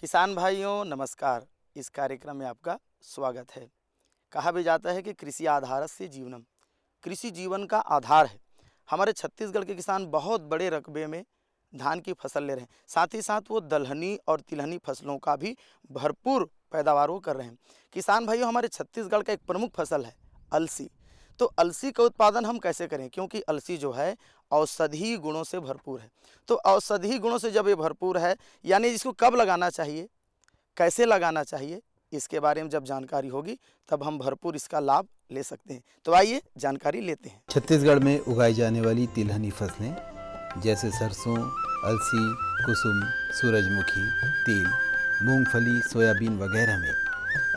किसान भाइयों नमस्कार। इस कार्यक्रम में आपका स्वागत है। कहा भी जाता है कि कृषि आधारस्य जीवनम, कृषि जीवन का आधार है। हमारे छत्तीसगढ़ के किसान बहुत बड़े रकबे में धान की फसल ले रहे हैं, साथ ही साथ वो दलहनी और तिलहनी फसलों का भी भरपूर पैदावार वो कर रहे हैं। किसान भाइयों, हमारे छत्तीसगढ़ का एक प्रमुख फसल है अलसी। तो अलसी का उत्पादन हम कैसे करें, क्योंकि अलसी जो है औषधीय गुणों से भरपूर है। तो औषधीय गुणों से जब ये भरपूर है, यानी इसको कब लगाना चाहिए, कैसे लगाना चाहिए, इसके बारे में जब जानकारी होगी तब हम भरपूर इसका लाभ ले सकते हैं। तो आइए जानकारी लेते हैं। छत्तीसगढ़ में उगाई जाने वाली तिलहनी फसलें जैसे सरसों, अलसी, कुसुम, सूरजमुखी, तिल, मूंगफली, सोयाबीन वगैरह में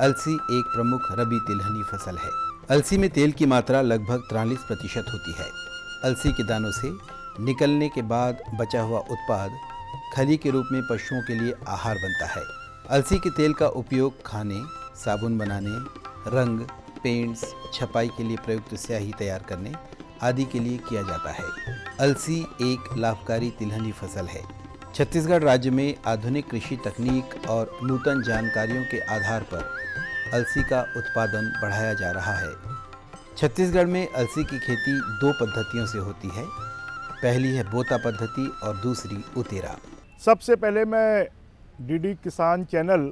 अलसी एक प्रमुख रबी तिलहनी फसल है। अलसी में तेल की मात्रा लगभग 43% होती है। अलसी के दानों से निकलने के बाद बचा हुआ उत्पाद खली के रूप में पशुओं के लिए आहार बनता है। अलसी के तेल का उपयोग खाने, साबुन बनाने, रंग, पेंट्स, छपाई के लिए प्रयुक्त स्याही तैयार करने आदि के लिए किया जाता है। अलसी एक लाभकारी तिलहनी फसल है। छत्तीसगढ़ राज्य में आधुनिक कृषि तकनीक और नूतन जानकारियों के आधार पर अलसी का उत्पादन बढ़ाया जा रहा है। छत्तीसगढ़ में अलसी की खेती 2 पद्धतियों से होती है। पहली है बोता पद्धति और दूसरी उतेरा। सबसे पहले मैं डीडी किसान चैनल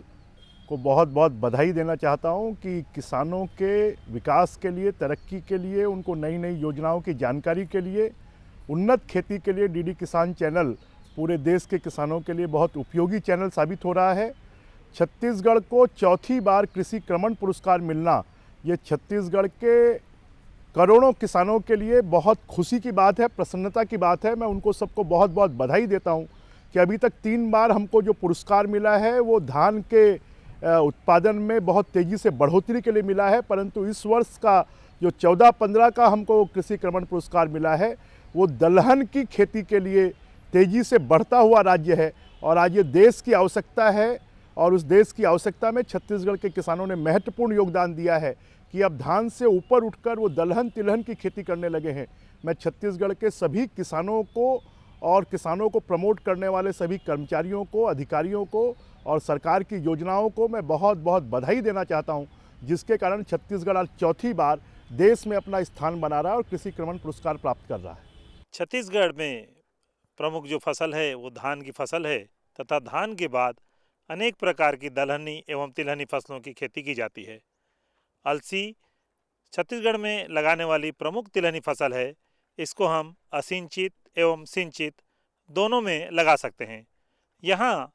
को बहुत बहुत बधाई देना चाहता हूं कि किसानों के विकास के लिए, तरक्की के लिए, उनको नई नई योजनाओं की जानकारी के लिए, उन्नत खेती के लिए डीडी किसान चैनल पूरे देश के किसानों के लिए बहुत उपयोगी चैनल साबित हो रहा है। छत्तीसगढ़ को चौथी बार कृषि क्रमण पुरस्कार मिलना, ये छत्तीसगढ़ के करोड़ों किसानों के लिए बहुत खुशी की बात है, प्रसन्नता की बात है। मैं उनको सबको बहुत बहुत बधाई देता हूं कि अभी तक 3 बार हमको जो पुरस्कार मिला है वो धान के उत्पादन में बहुत तेज़ी से बढ़ोतरी के लिए मिला है, परंतु इस वर्ष का जो 14-15 का हमको कृषि क्रमण पुरस्कार मिला है वो दलहन की खेती के लिए तेज़ी से बढ़ता हुआ राज्य है। और आज ये देश की आवश्यकता है और उस देश की आवश्यकता में छत्तीसगढ़ के किसानों ने महत्वपूर्ण योगदान दिया है कि अब धान से ऊपर उठकर वो दलहन तिलहन की खेती करने लगे हैं। मैं छत्तीसगढ़ के सभी किसानों को और किसानों को प्रमोट करने वाले सभी कर्मचारियों को, अधिकारियों को और सरकार की योजनाओं को मैं बहुत बहुत बधाई देना चाहता हूं, जिसके कारण छत्तीसगढ़ आज चौथी बार देश में अपना स्थान बना रहा है और कृषि क्रमण पुरस्कार प्राप्त कर रहा है। छत्तीसगढ़ में प्रमुख जो फसल है वो धान की फसल है तथा धान के बाद अनेक प्रकार की दलहनी एवं तिलहनी फसलों की खेती की जाती है। अलसी छत्तीसगढ़ में लगाने वाली प्रमुख तिलहनी फसल है। इसको हम असिंचित एवं सिंचित दोनों में लगा सकते हैं। यहाँ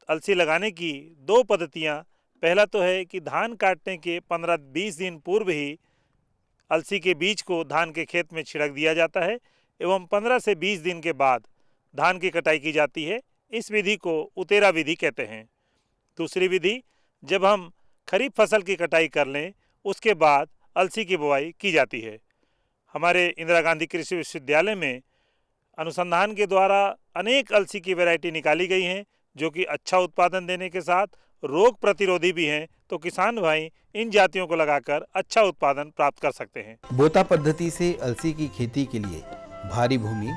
अलसी लगाने की 2 पद्धतियाँ। पहला तो है कि धान काटने के 15-20 दिन पूर्व ही अलसी के बीज को धान के खेत में छिड़क दिया जाता है एवं 15 से 20 दिन के बाद धान की कटाई की जाती है। इस विधि को उतेरा विधि कहते हैं। दूसरी विधि, जब हम खरीफ फसल की कटाई कर लें उसके बाद अलसी की बुआई की जाती है। हमारे इंदिरा गांधी कृषि विश्वविद्यालय में अनुसंधान के द्वारा अनेक अलसी की वैरायटी निकाली गई हैं जो कि अच्छा उत्पादन देने के साथ रोग प्रतिरोधी भी हैं। तो किसान भाई इन जातियों को लगाकर अच्छा उत्पादन प्राप्त कर सकते हैं। बोता पद्धति से अलसी की खेती के लिए भारी भूमि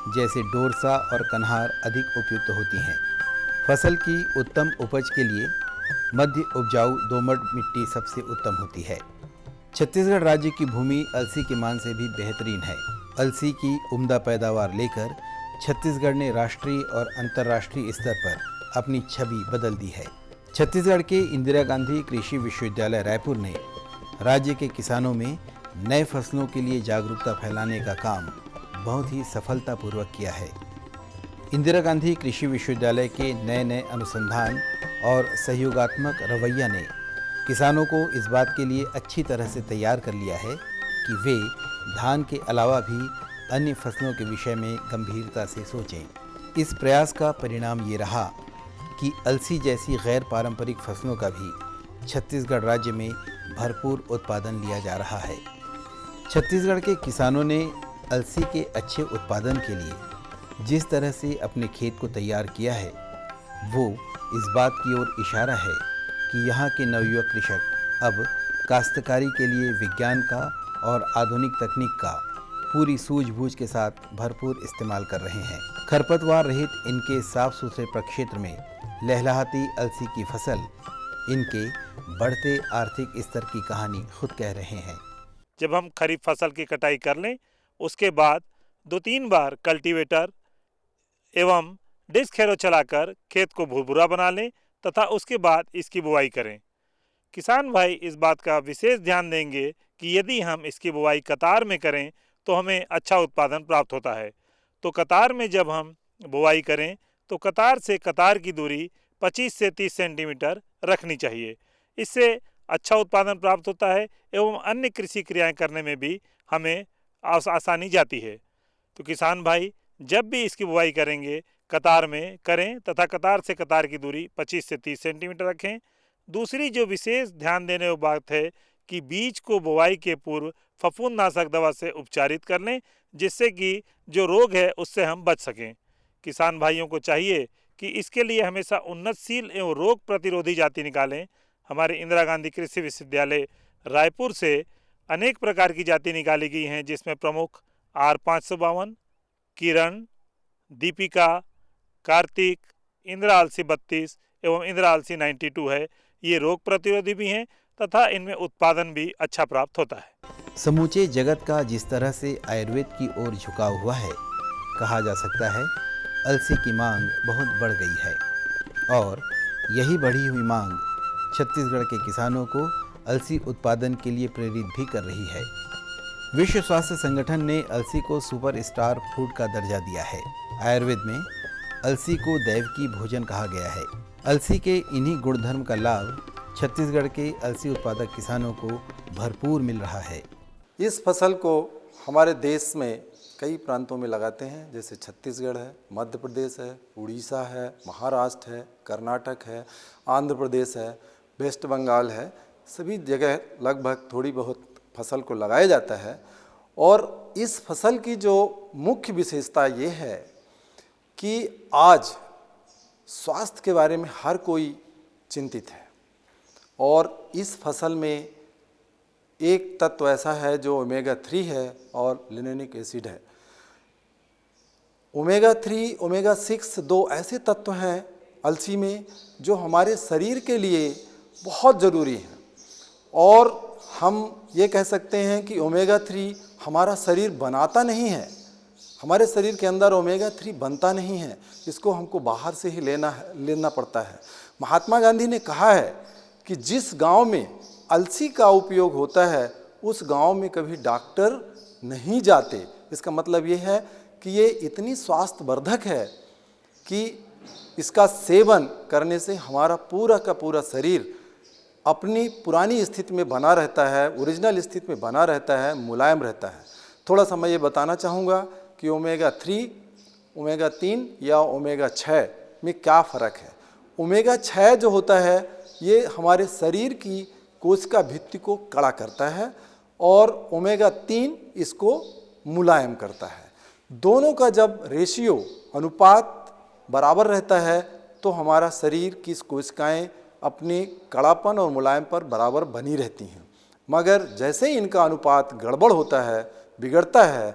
जैसे डोरसा और कन्हार अधिक उपयुक्त होती हैं। फसल की उत्तम उपज के लिए मध्य उपजाऊ दोमट मिट्टी सबसे उत्तम होती है। छत्तीसगढ़ राज्य की भूमि अलसी की मान से भी बेहतरीन है। अलसी की उम्दा पैदावार लेकर छत्तीसगढ़ ने राष्ट्रीय और अंतर्राष्ट्रीय स्तर पर अपनी छवि बदल दी है। छत्तीसगढ़ के इंदिरा गांधी कृषि विश्वविद्यालय रायपुर ने राज्य के किसानों में नए फसलों के लिए जागरूकता फैलाने का काम बहुत ही सफलतापूर्वक किया है। इंदिरा गांधी कृषि विश्वविद्यालय के नए नए अनुसंधान और सहयोगात्मक रवैया ने किसानों को इस बात के लिए अच्छी तरह से तैयार कर लिया है कि वे धान के अलावा भी अन्य फसलों के विषय में गंभीरता से सोचें। इस प्रयास का परिणाम ये रहा कि अलसी जैसी गैर पारंपरिक फसलों का भी छत्तीसगढ़ राज्य में भरपूर उत्पादन लिया जा रहा है। छत्तीसगढ़ के किसानों ने अलसी के अच्छे उत्पादन के लिए जिस तरह से अपने खेत को तैयार किया है वो इस बात की ओर इशारा है कि यहाँ के नवयुवक कृषक अब काश्तकारी के लिए विज्ञान का और आधुनिक तकनीक का पूरी सूझबूझ के साथ भरपूर इस्तेमाल कर रहे हैं। खरपतवार रहित इनके साफ सुथरे प्रक्षेत्र में लहलहाती अलसी की फसल इनके बढ़ते आर्थिक स्तर की कहानी खुद कह रहे हैं। जब हम खरीफ फसल की कटाई कर लें, उसके बाद 2-3 बार कल्टीवेटर एवं डिस्क हैरो चलाकर खेत को भुरभुरा बना लें तथा उसके बाद इसकी बुवाई करें। किसान भाई इस बात का विशेष ध्यान देंगे कि यदि हम इसकी बुवाई कतार में करें तो हमें अच्छा उत्पादन प्राप्त होता है। तो कतार में जब हम बुवाई करें तो कतार से कतार की दूरी 25 से 30 सेंटीमीटर रखनी चाहिए। इससे अच्छा उत्पादन प्राप्त होता है एवं अन्य कृषि क्रियाएं करने में भी हमें आसानी जाती है। तो किसान भाई जब भी इसकी बुवाई करेंगे कतार में करें तथा कतार से कतार की दूरी 25 से 30 सेंटीमीटर रखें। दूसरी जो विशेष ध्यान देने वाली बात है कि बीज को बुवाई के पूर्व फफूंदनाशक दवा से उपचारित कर लें, जिससे कि जो रोग है उससे हम बच सकें। किसान भाइयों को चाहिए कि इसके लिए हमेशा उन्नतशील एवं रोग प्रतिरोधी जाति निकालें। हमारे इंदिरा गांधी कृषि विश्वविद्यालय रायपुर से अनेक प्रकार की जाति निकाली गई हैं, जिसमें प्रमुख R552, किरण, दीपिका, कार्तिक, इंदिरा अलसी 32 एवं इंदिरा अलसी 92 है। ये रोग प्रतिरोधी भी हैं तथा इनमें उत्पादन भी अच्छा प्राप्त होता है। समूचे जगत का जिस तरह से आयुर्वेद की ओर झुकाव हुआ है, कहा जा सकता है अलसी की मांग बहुत बढ़ गई है और यही बढ़ी हुई मांग छत्तीसगढ़ के किसानों को अलसी उत्पादन के लिए प्रेरित भी कर रही है। विश्व स्वास्थ्य संगठन ने अलसी को सुपर स्टार फूड का दर्जा दिया है। आयुर्वेद में अलसी को दैव की भोजन कहा गया है। अलसी के इन्हीं गुणधर्म का लाभ छत्तीसगढ़ के अलसी उत्पादक किसानों को भरपूर मिल रहा है। इस फसल को हमारे देश में कई प्रांतों में लगाते हैं, जैसे छत्तीसगढ़ है, मध्य प्रदेश है, उड़ीसा है, महाराष्ट्र है, कर्नाटक है, आंध्र प्रदेश है, वेस्ट बंगाल है। सभी जगह लगभग थोड़ी बहुत फसल को लगाया जाता है। और इस फसल की जो मुख्य विशेषता ये है कि आज स्वास्थ्य के बारे में हर कोई चिंतित है और इस फसल में एक तत्व ऐसा है जो ओमेगा 3 है और लिनोलिक एसिड है। ओमेगा 3, ओमेगा 6 दो ऐसे तत्व हैं अलसी में जो हमारे शरीर के लिए बहुत ज़रूरी हैं और हम ये कह सकते हैं कि ओमेगा 3 हमारा शरीर बनाता नहीं है, हमारे शरीर के अंदर ओमेगा 3 बनता नहीं है, इसको हमको बाहर से ही लेना पड़ता है। महात्मा गांधी ने कहा है कि जिस गांव में अलसी का उपयोग होता है उस गांव में कभी डॉक्टर नहीं जाते। इसका मतलब ये है कि ये इतनी स्वास्थ्यवर्धक है कि इसका सेवन करने से हमारा पूरा का पूरा शरीर अपनी पुरानी स्थिति में बना रहता है, ओरिजिनल स्थिति में बना रहता है, मुलायम रहता है। थोड़ा सा मैं ये बताना चाहूँगा कि ओमेगा 3, ओमेगा 3 या ओमेगा 6 में क्या फ़र्क है। ओमेगा 6 जो होता है ये हमारे शरीर की कोशिका भित्ति को कड़ा करता है और ओमेगा 3 इसको मुलायम करता है। दोनों का जब रेशियो अनुपात बराबर रहता है तो हमारा शरीर की कोशिकाएं अपनी कड़ापन और मुलायम पर बराबर बनी रहती हैं। मगर जैसे ही इनका अनुपात गड़बड़ होता है, बिगड़ता है,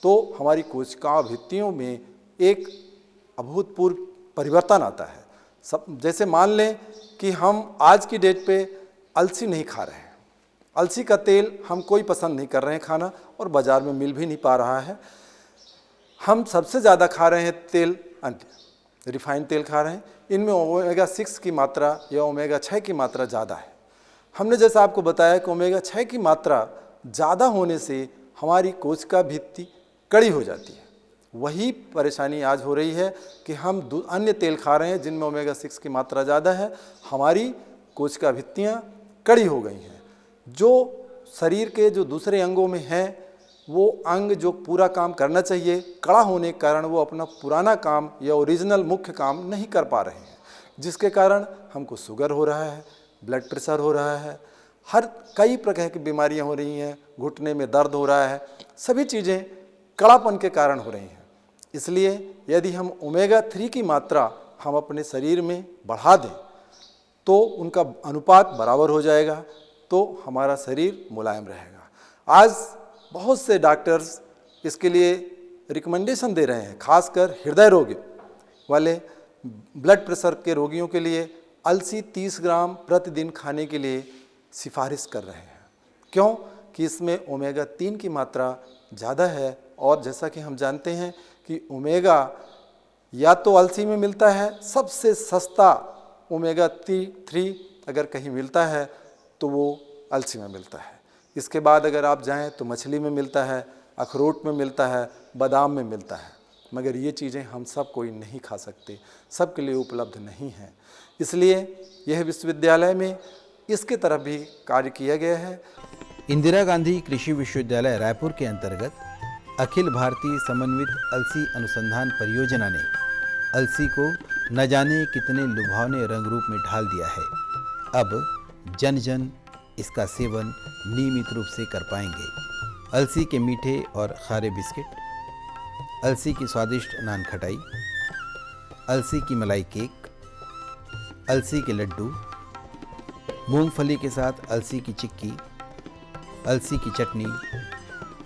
तो हमारी कोशिका भित्तियों में एक अभूतपूर्व परिवर्तन आता है। जैसे मान लें कि हम आज की डेट पे अलसी नहीं खा रहे हैं, अलसी का तेल हम कोई पसंद नहीं कर रहे हैं खाना और बाज़ार में मिल भी नहीं पा रहा है। हम सबसे ज़्यादा खा रहे हैं तेल, रिफाइंड तेल खा रहे हैं। इनमें ओमेगा 6 की मात्रा या ओमेगा 6 की मात्रा ज़्यादा है। हमने जैसा आपको बताया कि ओमेगा 6 की मात्रा ज़्यादा होने से हमारी कोशिका भित्ति कड़ी हो जाती है। वही परेशानी आज हो रही है कि हम अन्य तेल खा रहे हैं जिनमें ओमेगा 6 की मात्रा ज़्यादा है, हमारी कोशिका भित्तियाँ कड़ी हो गई हैं। जो शरीर के जो दूसरे अंगों में हैं वो अंग जो पूरा काम करना चाहिए, कड़ा होने के कारण वो अपना पुराना काम या ओरिजिनल मुख्य काम नहीं कर पा रहे हैं, जिसके कारण हमको शुगर हो रहा है, ब्लड प्रेशर हो रहा है, हर कई प्रकार की बीमारियां हो रही हैं, घुटने में दर्द हो रहा है। सभी चीज़ें कड़ापन के कारण हो रही हैं। इसलिए यदि हम ओमेगा 3 की मात्रा हम अपने शरीर में बढ़ा दें तो उनका अनुपात बराबर हो जाएगा, तो हमारा शरीर मुलायम रहेगा। आज बहुत से डॉक्टर्स इसके लिए रिकमेंडेशन दे रहे हैं, खासकर हृदय रोगी वाले, ब्लड प्रेशर के रोगियों के लिए अलसी 30 ग्राम प्रतिदिन खाने के लिए सिफारिश कर रहे हैं। क्यों? कि इसमें ओमेगा 3 की मात्रा ज़्यादा है, और जैसा कि हम जानते हैं कि ओमेगा या तो अलसी में मिलता है, सबसे सस्ता ओमेगा 3 अगर कहीं मिलता है तो वो अलसी में मिलता है। इसके बाद अगर आप जाएं तो मछली में मिलता है, अखरोट में मिलता है, बादाम में मिलता है, मगर ये चीज़ें हम सब कोई नहीं खा सकते, सबके लिए उपलब्ध नहीं है। इसलिए यह विश्वविद्यालय में इसके तरफ भी कार्य किया गया है। इंदिरा गांधी कृषि विश्वविद्यालय रायपुर के अंतर्गत अखिल भारतीय समन्वित अलसी अनुसंधान परियोजना ने अलसी को न जाने कितने लुभावने रंग रूप में ढाल दिया है। अब जन जन इसका सेवन नियमित रूप से कर पाएंगे। अलसी के मीठे और खारे बिस्किट, अलसी की स्वादिष्ट नान खटाई, अलसी की मलाई केक, अलसी के लड्डू, मूंगफली के साथ अलसी की चिक्की, अलसी की चटनी,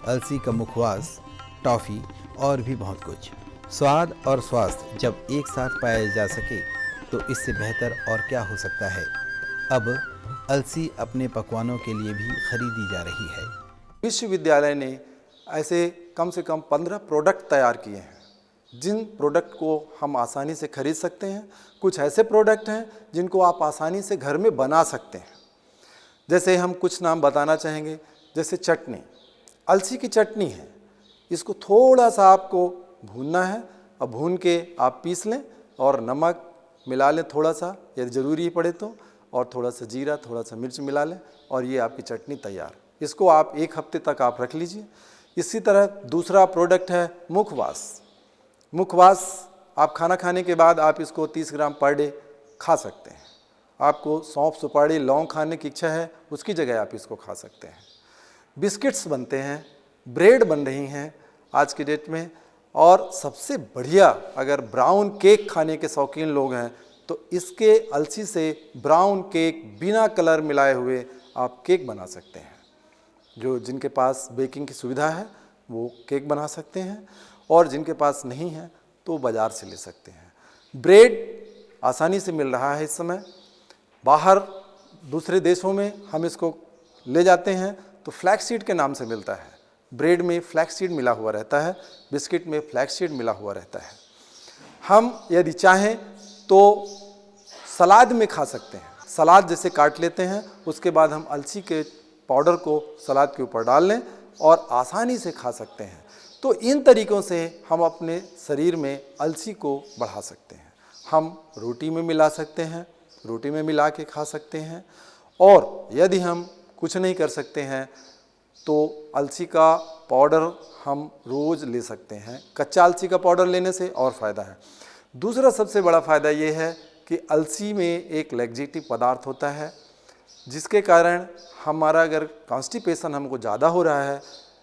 अलसी का मुखवास, टॉफ़ी और भी बहुत कुछ। स्वाद और स्वास्थ्य जब एक साथ पाया जा सके तो इससे बेहतर और क्या हो सकता है। अब अलसी अपने पकवानों के लिए भी खरीदी जा रही है। विश्वविद्यालय ने ऐसे कम से कम 15 प्रोडक्ट तैयार किए हैं, जिन प्रोडक्ट को हम आसानी से खरीद सकते हैं। कुछ ऐसे प्रोडक्ट हैं जिनको आप आसानी से घर में बना सकते हैं। जैसे हम कुछ नाम बताना चाहेंगे, जैसे चटनी, अलसी की चटनी है, इसको थोड़ा सा आपको भूनना है, और भून के आप पीस लें और नमक मिला लें थोड़ा सा, यदि ज़रूरी पड़े तो, और थोड़ा सा जीरा, थोड़ा सा मिर्च मिला लें, और ये आपकी चटनी तैयार। इसको आप 1 हफ्ते तक आप रख लीजिए। इसी तरह दूसरा प्रोडक्ट है मुखवास। मुखवास आप खाना खाने के बाद आप इसको 30 ग्राम पर डे खा सकते हैं। आपको सौंफ, सुपारी, लौंग खाने की इच्छा है, उसकी जगह आप इसको खा सकते हैं। बिस्किट्स बनते हैं, ब्रेड बन रही हैं आज की डेट में, और सबसे बढ़िया अगर ब्राउन केक खाने के शौकीन लोग हैं तो इसके अलसी से ब्राउन केक बिना कलर मिलाए हुए आप केक बना सकते हैं। जो जिनके पास बेकिंग की सुविधा है वो केक बना सकते हैं, और जिनके पास नहीं है तो बाज़ार से ले सकते हैं। ब्रेड आसानी से मिल रहा है इस समय। बाहर दूसरे देशों में हम इसको ले जाते हैं तो फ्लैक्स सीड के नाम से मिलता है। ब्रेड में फ्लैक्स सीड मिला हुआ रहता है, बिस्किट में फ्लैक्स सीड मिला हुआ रहता है। हम यदि चाहें तो सलाद में खा सकते हैं। सलाद जैसे काट लेते हैं, उसके बाद हम अलसी के पाउडर को सलाद के ऊपर डाल लें और आसानी से खा सकते हैं। तो इन तरीक़ों से हम अपने शरीर में अलसी को बढ़ा सकते हैं। हम रोटी में मिला सकते हैं, रोटी में मिला के खा सकते हैं, और यदि हम कुछ नहीं कर सकते हैं तो अलसी का पाउडर हम रोज़ ले सकते हैं। कच्चा अलसी का पाउडर लेने से और फ़ायदा है। दूसरा सबसे बड़ा फ़ायदा ये है कि अलसी में एक लैक्जेटिव पदार्थ होता है, जिसके कारण हमारा अगर कॉन्स्टिपेशन हमको ज़्यादा हो रहा है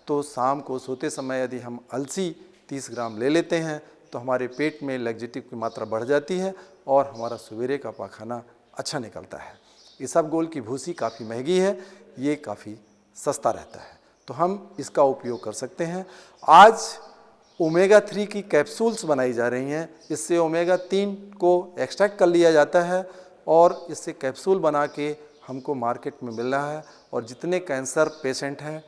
तो शाम को सोते समय यदि हम अलसी 30 ग्राम ले लेते हैं तो हमारे पेट में लैक्जेटिव की मात्रा बढ़ जाती है और हमारा सवेरे का पाखाना अच्छा निकलता है। इसबगोल की भूसी काफ़ी महंगी है, ये काफ़ी सस्ता रहता है, तो हम इसका उपयोग कर सकते हैं। आज ओमेगा 3 की कैप्सूल्स बनाई जा रही हैं। इससे ओमेगा 3 को एक्सट्रैक्ट कर लिया जाता है और इससे कैप्सूल बना के हमको मार्केट में मिल रहा है, और जितने कैंसर पेशेंट हैं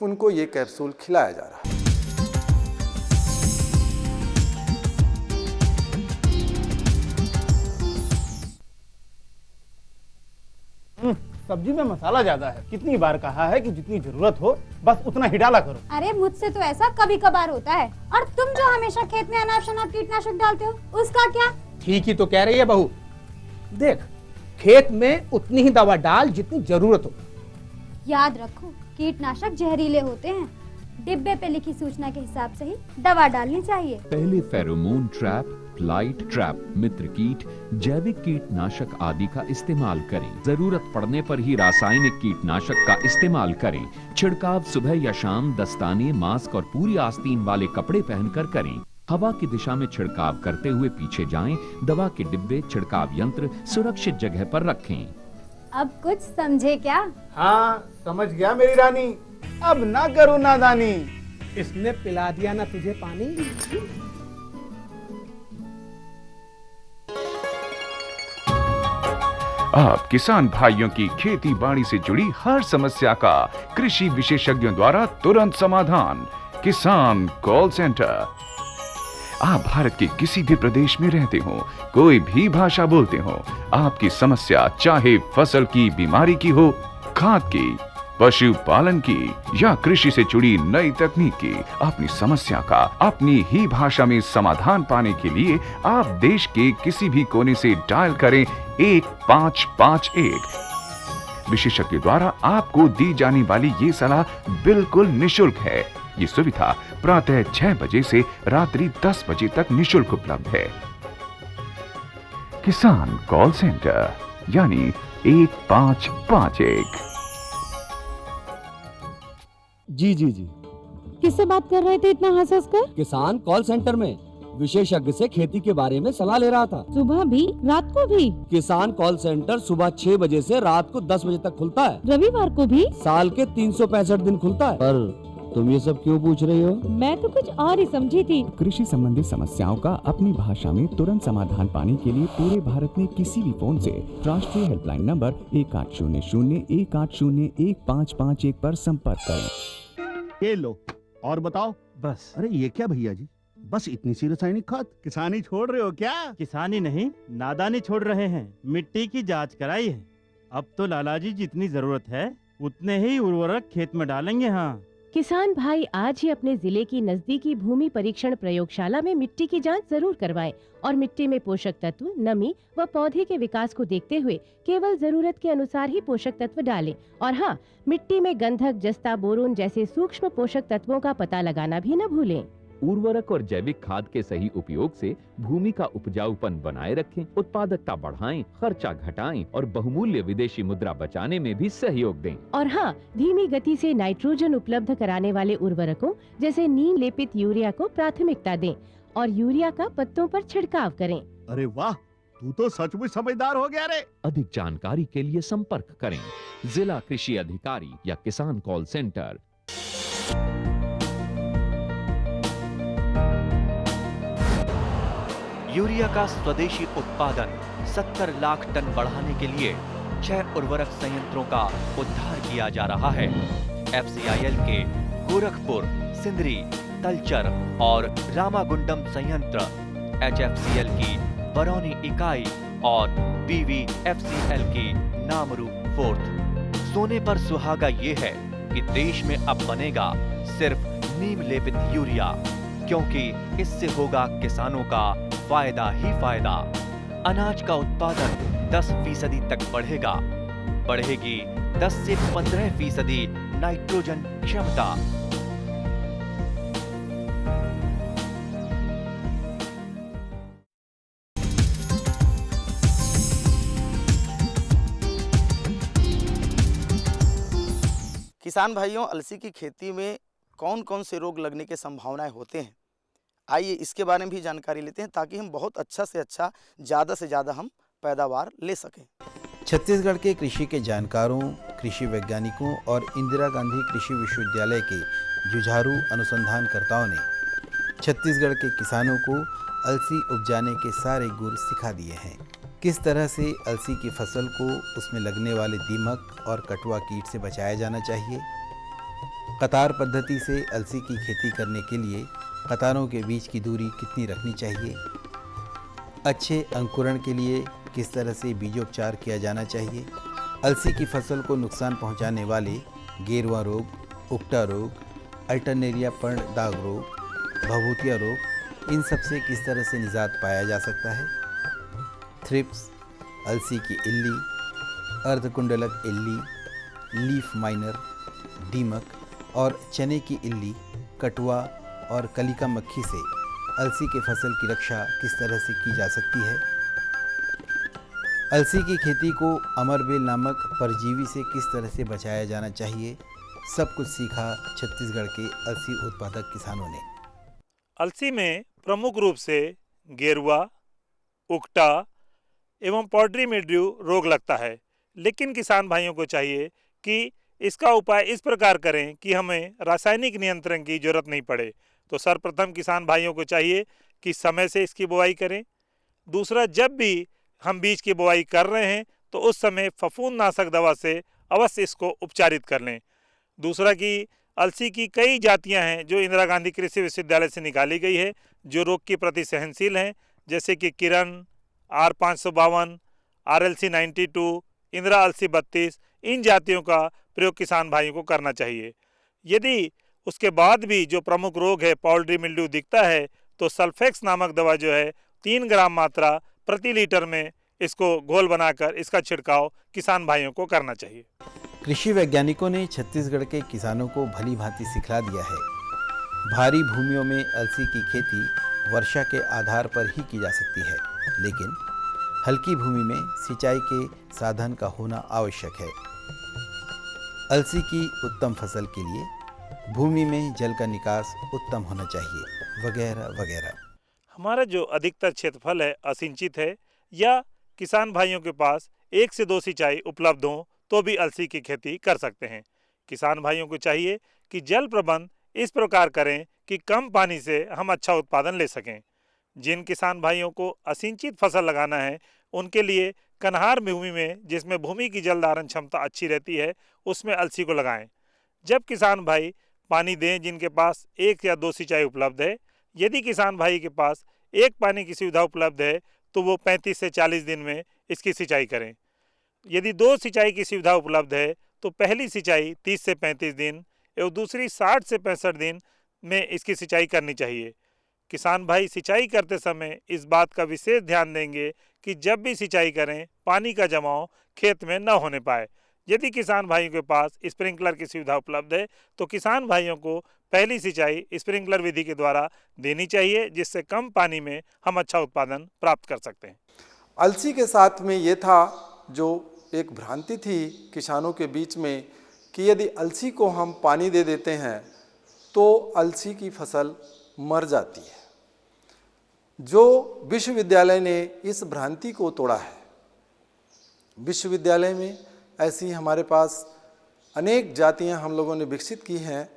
उनको ये कैप्सूल खिलाया जा रहा है। सब्जी में मसाला ज्यादा है। कितनी बार कहा है कि जितनी जरूरत हो बस उतना ही डाला करो। अरे मुझसे तो ऐसा कभी कभार होता है। और तुम जो हमेशा खेत में अनाप शनाप कीटनाशक डालते हो, उसका क्या? ठीक ही तो कह रही है बहू। देख, खेत में उतनी ही दवा डाल जितनी जरूरत हो। याद रखो, कीटनाशक जहरीले होते हैं। डिब्बे पे लिखी सूचना के हिसाब से ही दवा डालनी चाहिए। पहले फेरोमोन ट्रैप, फ्लाइट ट्रैप, मित्र कीट, जैविक कीटनाशक आदि का इस्तेमाल करें। जरूरत पड़ने पर ही रासायनिक कीटनाशक का इस्तेमाल करें। छिड़काव सुबह या शाम दस्ताने, मास्क और पूरी आस्तीन वाले कपड़े पहनकर करें। हवा की दिशा में छिड़काव करते हुए पीछे जाएं। दवा के डिब्बे, छिड़काव यंत्र सुरक्षित जगह पर रखें। अब कुछ समझे क्या? हाँ, समझ गया मेरी रानी। अब ना करो नादानी। इसने पिला दिया ना तुझे पानी। आप किसान भाइयों की खेती बाड़ी से जुड़ी हर समस्या का कृषि विशेषज्ञों द्वारा तुरंत समाधान। किसान कॉल सेंटर। आप भारत के किसी भी प्रदेश में रहते हो, कोई भी भाषा बोलते हो, आपकी समस्या चाहे फसल की बीमारी की हो, खाद की, पशुपालन की या कृषि से जुड़ी नई तकनीक की, अपनी समस्या का अपनी ही भाषा में समाधान पाने के लिए आप देश के किसी भी कोने से डायल करें 1551। विशेषज्ञ द्वारा आपको दी जाने वाली ये सलाह बिल्कुल निशुल्क है। ये सुविधा प्रातः 6 बजे से रात्रि 10 बजे तक निशुल्क उपलब्ध है। किसान कॉल सेंटर यानी 1551। जी जी जी। किससे बात कर रहे थे इतना हंस हंस कर? किसान कॉल सेंटर में विशेषज्ञ से खेती के बारे में सलाह ले रहा था। सुबह भी रात को भी? किसान कॉल सेंटर सुबह 6 बजे से रात को 10 बजे तक खुलता है। रविवार को भी? साल के 365 दिन खुलता है। पर तुम ये सब क्यों पूछ रही हो? मैं तो कुछ और ही समझी थी। कृषि संबंधी समस्याओं का अपनी भाषा में तुरंत समाधान पाने के लिए पूरे भारत में किसी भी फोन से राष्ट्रीय हेल्पलाइन नंबर 1800-180-1551 पर संपर्क करें। ये लो और बताओ। बस। अरे ये क्या भैया जी, बस इतनी सी रासायनिक खाद? किसानी छोड़ रहे हो क्या? किसानी नहीं, नादानी छोड़ रहे हैं। मिट्टी की जांच कराई है। अब तो लालाजी जितनी जरूरत है उतने ही उर्वरक खेत में डालेंगे। हाँ, किसान भाई आज ही अपने जिले की नजदीकी भूमि परीक्षण प्रयोगशाला में मिट्टी की जांच जरूर करवाएं और मिट्टी में पोषक तत्व, नमी व पौधे के विकास को देखते हुए केवल जरूरत के अनुसार ही पोषक तत्व डालें। और हाँ, मिट्टी में गंधक, जस्ता, बोरोन जैसे सूक्ष्म पोषक तत्वों का पता लगाना भी न भूलें। उर्वरक और जैविक खाद के सही उपयोग से भूमि का उपजाऊपन बनाए रखें, उत्पादकता बढ़ाएं, खर्चा घटाएं और बहुमूल्य विदेशी मुद्रा बचाने में भी सहयोग दें। और हाँ, धीमी गति से नाइट्रोजन उपलब्ध कराने वाले उर्वरकों जैसे नीम लेपित यूरिया को प्राथमिकता दें और यूरिया का पत्तों पर छिड़काव करें। अरे वाह, तू तो सचमुच समझदार हो गया रे। अधिक जानकारी के लिए संपर्क करें जिला कृषि अधिकारी या किसान कॉल सेंटर। यूरिया का स्वदेशी उत्पादन 70 लाख टन बढ़ाने के लिए 6 उर्वरक संयंत्रों का उद्धार किया जा रहा है। FCIL के गोरखपुर, सिंदरी, तलचर और रामागुंडम संयंत्र, HFCL की बरौनी इकाई और BVFCL की नामरू फोर्थ। सोने पर सुहागा ये है कि देश में अब बनेगा सिर्फ नीम लेपित यूरिया, क्योंकि इससे होगा किसानों का फायदा ही फायदा। अनाज का उत्पादन 10% तक बढ़ेगा। बढ़ेगी 10 से 15% नाइट्रोजन क्षमता। किसान भाइयों, अलसी की खेती में कौन कौन से रोग लगने की संभावनाएं होते हैं, आइए इसके बारे में भी जानकारी लेते हैं ताकि हम बहुत अच्छा से अच्छा, ज़्यादा से ज़्यादा हम पैदावार ले सकें। छत्तीसगढ़ के कृषि के जानकारों, कृषि वैज्ञानिकों और इंदिरा गांधी कृषि विश्वविद्यालय के जुझारू अनुसंधानकर्ताओं ने छत्तीसगढ़ के किसानों को अलसी उपजाने के सारे गुर सिखा दिए हैं। किस तरह से अलसी की फसल को उसमें लगने वाले दीमक और कटुआ कीट से बचाया जाना चाहिए, कतार पद्धति से अलसी की खेती करने के लिए कतारों के बीच की दूरी कितनी रखनी चाहिए, अच्छे अंकुरण के लिए किस तरह से बीजोपचार किया जाना चाहिए, अलसी की फसल को नुकसान पहुंचाने वाले गेरुआ रोग, उकटा रोग, अल्टरनेरिया पर्ण दाग रोग, भभूतिया रोग, इन सब से किस तरह से निजात पाया जा सकता है। थ्रिप्स, अलसी की इल्ली, अर्धकुंडलक इल्ली, लीफ माइनर, दीमक और चने की इल्ली, कटुआ और कलिका मक्खी से अलसी के फसल की रक्षा किस तरह से की जा सकती है। अलसी की खेती को अमरबेल नामक परजीवी से किस तरह से बचाया जाना चाहिए, सब कुछ सीखा छत्तीसगढ़ के अलसी उत्पादक किसानों ने। अलसी में प्रमुख रूप से गेरुआ, उकटा एवं पॉड्री मिल्ड्यू रोग लगता है, लेकिन किसान भाइयों को चाहिए कि इसका उपाय इस प्रकार करें कि हमें रासायनिक नियंत्रण की जरूरत नहीं पड़े। तो सर्वप्रथम किसान भाइयों को चाहिए कि समय से इसकी बुआई करें। दूसरा, जब भी हम बीज की बुआई कर रहे हैं तो उस समय फफूंदनाशक दवा से अवश्य इसको उपचारित कर लें। दूसरा कि अलसी की कई जातियां हैं जो इंदिरा गांधी कृषि विश्वविद्यालय से निकाली गई है, जो रोग के प्रति सहनशील हैं, जैसे कि किरण, R552, RLC 92, इंदिरा अलसी 32। इन जातियों का प्रयोग किसान भाइयों को करना चाहिए। यदि उसके बाद भी जो प्रमुख रोग है पाउडरी मिल्ड्यू दिखता है तो सल्फेक्स नामक दवा जो है 3 ग्राम मात्रा प्रति लीटर में इसको घोल बनाकर इसका छिड़काव किसान भाइयों को करना चाहिए। कृषि वैज्ञानिकों ने छत्तीसगढ़ के किसानों को भली भांति सिखला दिया है। भारी भूमियों में अलसी की खेती वर्षा के आधार पर ही की जा सकती है, लेकिन हल्की भूमि में सिंचाई के साधन का होना आवश्यक है। अलसी की उत्तम फसल के लिए भूमि में जल का निकास उत्तम होना चाहिए, वगैरह वगैरह। हमारा जो अधिकतर क्षेत्रफल है असिंचित है या किसान भाइयों के पास 1 से 2 सिंचाई उपलब्ध हो तो भी अलसी की खेती कर सकते हैं। किसान भाइयों को चाहिए कि जल प्रबंध इस प्रकार करें कि कम पानी से हम अच्छा उत्पादन ले सकें। जिन किसान भाइयों को असिंचित फसल लगाना है उनके लिए कन्हार भूमि में, जिसमें भूमि की जल धारण क्षमता अच्छी रहती है, उसमें अलसी को लगाएं। जब किसान भाई पानी दें जिनके पास 1 या 2 सिंचाई उपलब्ध है, यदि किसान भाई के पास 1 पानी की सुविधा उपलब्ध है तो वो 35 से 40 दिन में इसकी सिंचाई करें। यदि 2 सिंचाई की सुविधा उपलब्ध है तो पहली सिंचाई 30 से 35 दिन एवं दूसरी 60 से 65 दिन में इसकी सिंचाई करनी चाहिए। किसान भाई सिंचाई करते समय इस बात का विशेष ध्यान देंगे कि जब भी सिंचाई करें पानी का जमाव खेत में न होने पाए। यदि किसान भाइयों के पास स्प्रिंकलर की सुविधा उपलब्ध है तो किसान भाइयों को पहली सिंचाई स्प्रिंकलर विधि के द्वारा देनी चाहिए, जिससे कम पानी में हम अच्छा उत्पादन प्राप्त कर सकते हैं। अलसी के साथ में ये था जो एक भ्रांति थी किसानों के बीच में कि यदि अलसी को हम पानी दे देते हैं तो अलसी की फसल मर जाती है। जो विश्वविद्यालय ने इस भ्रांति को तोड़ा है। विश्वविद्यालय में ऐसी हमारे पास अनेक जातियां हम लोगों ने विकसित की हैं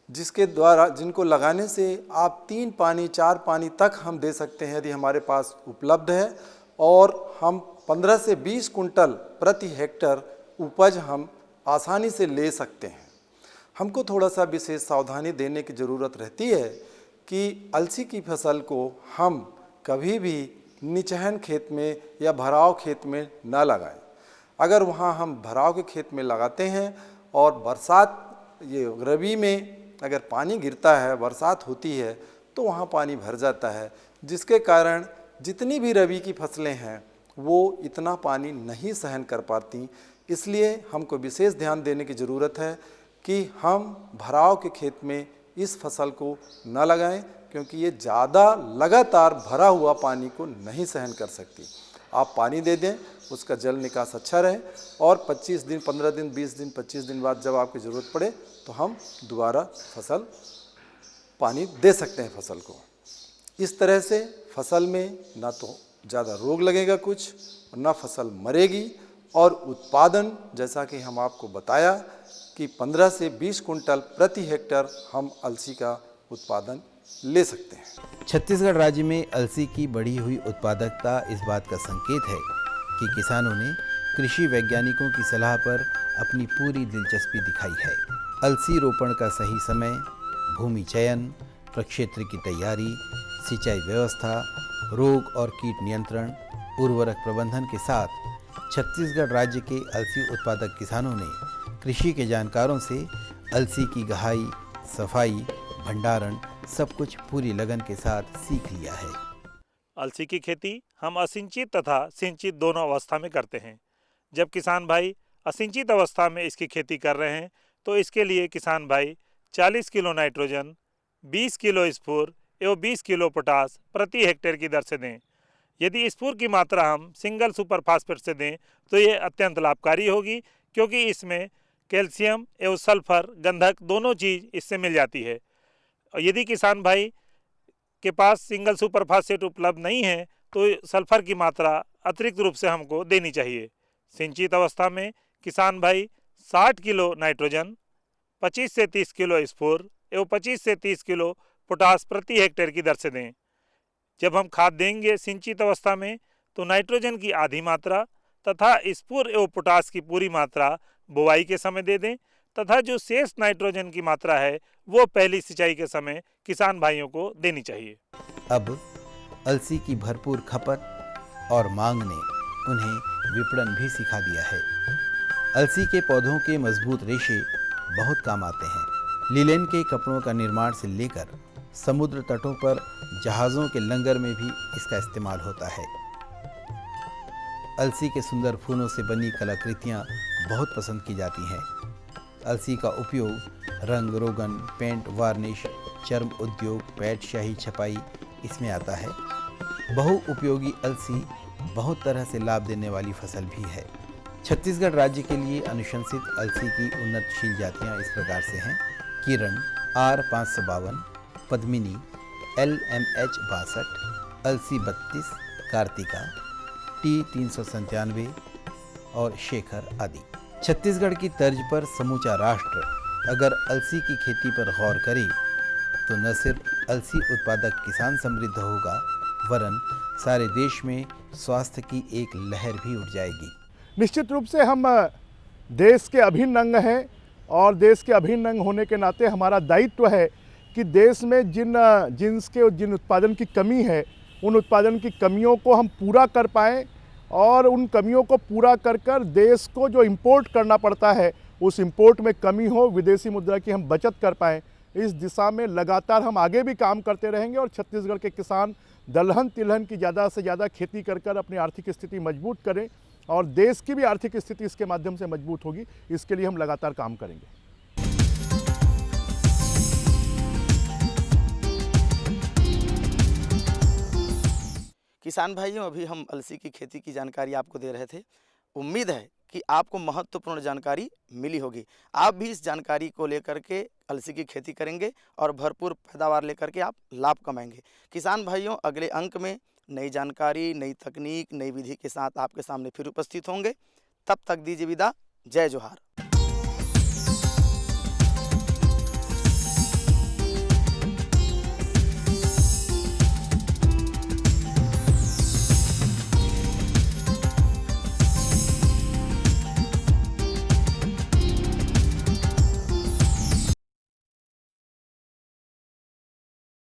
जिसके द्वारा जिनको लगाने से आप 3 पानी 4 पानी तक हम दे सकते हैं यदि हमारे पास उपलब्ध है, और हम 15 से 20 कुंटल प्रति हेक्टर उपज हम आसानी से ले सकते हैं। हमको थोड़ा सा विशेष सावधानी देने की ज़रूरत रहती है कि अलसी की फसल को हम कभी भी निचहन खेत में या भराव खेत में ना लगाएं। अगर वहाँ हम भराव के खेत में लगाते हैं और बरसात ये रबी में अगर पानी गिरता है, बरसात होती है तो वहाँ पानी भर जाता है, जिसके कारण जितनी भी रबी की फसलें हैं वो इतना पानी नहीं सहन कर पाती। इसलिए हमको विशेष ध्यान देने की ज़रूरत है कि हम भराव के खेत में इस फसल को न लगाएं, क्योंकि ये ज़्यादा लगातार भरा हुआ पानी को नहीं सहन कर सकती। आप पानी दे दें, उसका जल निकास अच्छा रहे, और 25 दिन 15 दिन 20 दिन 25 दिन बाद जब आपकी ज़रूरत पड़े तो हम दोबारा फसल पानी दे सकते हैं फसल को। इस तरह से फसल में ना तो ज़्यादा रोग लगेगा कुछ, ना फसल मरेगी, और उत्पादन जैसा कि हम आपको बताया कि 15 से 20 कुंटल प्रति हेक्टर हम अलसी का उत्पादन ले सकते हैं। छत्तीसगढ़ राज्य में अलसी की बढ़ी हुई उत्पादकता इस बात का संकेत है कि किसानों ने कृषि वैज्ञानिकों की सलाह पर अपनी पूरी दिलचस्पी दिखाई है। अलसी रोपण का सही समय, भूमि चयन, प्रक्षेत्र की तैयारी, सिंचाई व्यवस्था, रोग और कीट नियंत्रण, उर्वरक प्रबंधन के साथ छत्तीसगढ़ राज्य के अलसी उत्पादक किसानों ने कृषि के जानकारों से अलसी की गहाई, सफाई, भंडारण सब कुछ पूरी लगन के साथ सीख लिया है। अलसी की खेती हम असिंचित तथा सिंचित दोनों अवस्था में करते हैं। जब किसान भाई असिंचित अवस्था में इसकी खेती कर रहे हैं तो इसके लिए किसान भाई 40 किलो नाइट्रोजन, 20 किलो स्फूर एवं 20 किलो पोटास प्रति हेक्टेयर की दर से दें। यदि स्फूर की मात्रा हम सिंगल सुपर फास्फेट से दें तो ये अत्यंत लाभकारी होगी, क्योंकि इसमें कैल्शियम एवं सल्फर, गंधक दोनों चीज़ इससे मिल जाती है। और यदि किसान भाई के पास सिंगल सुपर फास्फेट उपलब्ध नहीं है तो सल्फर की मात्रा अतिरिक्त रूप से हमको देनी चाहिए। सिंचित अवस्था में किसान भाई 60 किलो नाइट्रोजन, 25 से 30 किलो स्फोर एवं 25 से 30 किलो पोटास प्रति हेक्टेयर की दर से दें। जब हम खाद देंगे सिंचित अवस्था में तो नाइट्रोजन की आधी मात्रा तथा स्फोर एवं पोटास की पूरी मात्रा बुवाई के समय दे दें तथा जो शेष नाइट्रोजन की मात्रा है वो पहली सिंचाई के समय किसान भाइयों को देनी चाहिए। अब अलसी की भरपूर खपत और मांग ने उन्हें विपणन भी सिखा दिया है। अलसी के पौधों के मजबूत रेशे बहुत काम आते हैं। लीलेन के कपड़ों का निर्माण से लेकर समुद्र तटों पर जहाज़ों के लंगर में भी इसका इस्तेमाल होता है। अलसी के सुंदर फूलों से बनी कलाकृतियाँ बहुत पसंद की जाती हैं। अलसी का उपयोग रंग रोगन, पेंट, वार्निश, चर्म उद्योग, पैट शाही छपाई इसमें आता है। बहुउपयोगी अलसी बहुत तरह से लाभ देने वाली फसल भी है। छत्तीसगढ़ राज्य के लिए अनुशंसित अलसी की उन्नतशील जातियाँ इस प्रकार से हैं: किरण R552, पद्मिनी LMH 62, अलसी 32, कार्तिका T397 और शेखर आदि। छत्तीसगढ़ की तर्ज पर समूचा राष्ट्र अगर अलसी की खेती पर गौर करे तो न सिर्फ अलसी उत्पादक किसान समृद्ध होगा वरन सारे देश में स्वास्थ्य की एक लहर भी उठ जाएगी। निश्चित रूप से हम देश के अभिन्न अंग हैं और देश के अभिन्न अंग होने के नाते हमारा दायित्व है कि देश में जिन उत्पादन की कमी है उन उत्पादन की कमियों को हम पूरा कर पाएँ और उन कमियों को पूरा कर देश को जो इंपोर्ट करना पड़ता है उस इंपोर्ट में कमी हो, विदेशी मुद्रा की हम बचत कर पाएँ। इस दिशा में लगातार हम आगे भी काम करते रहेंगे और छत्तीसगढ़ के किसान दलहन तिलहन की ज़्यादा से ज़्यादा खेती कर अपनी आर्थिक स्थिति मजबूत करें और देश की भी आर्थिक स्थिति इसके माध्यम से मजबूत होगी। इसके लिए हम लगातार काम करेंगे। किसान भाइयों, अभी हम अलसी की खेती की जानकारी आपको दे रहे थे। उम्मीद है कि आपको महत्वपूर्ण जानकारी मिली होगी। आप भी इस जानकारी को लेकर के अलसी की खेती करेंगे और भरपूर पैदावार लेकर के आप लाभ कमाएंगे। किसान भाइयों, अगले अंक में नई जानकारी, नई तकनीक, नई विधि के साथ आपके सामने फिर उपस्थित होंगे। तब तक दीजिए विदा। जय जोहार।